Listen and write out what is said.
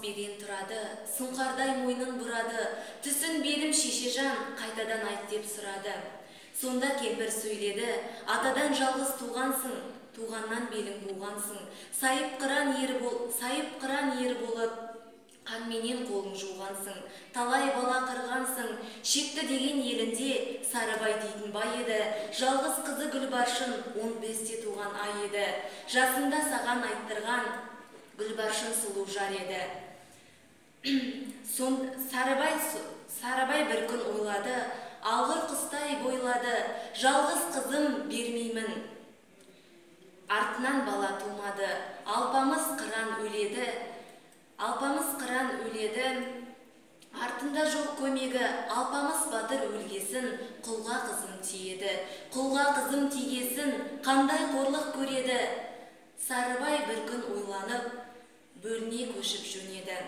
берен тұрады, сұңқардай мойнын бұрады, түсін берім шешежан қайтадан айт деп сұрады. Сонда кемпір сөйледі, атадан жалғыз туғансың, туғаннан белің буғансың, сайып қыран ер болып, қанменен қолың жуғансың, талай бала қырғансың, шекті деген елінде Сарыбай дейтін бай еді, жалғыз қызы Гүлбаршын 15-те туған ай еді, жасында саған айттырған Гүлбаршын сұлу жар еді. Сарыбай бір күн ойлады, алғыр құстай бойлады, жалғыз қызым бермеймін. Артынан бала тумады, алпамыс қыран өледі, артында жоқ көмегі, алпамыс батыр өлгесін, құлға қызым тиеді, құлға қызым тигесін, қандай қорлық көреді. Сарыбай бір күн ойланып, бөліне көшіп жөнеді.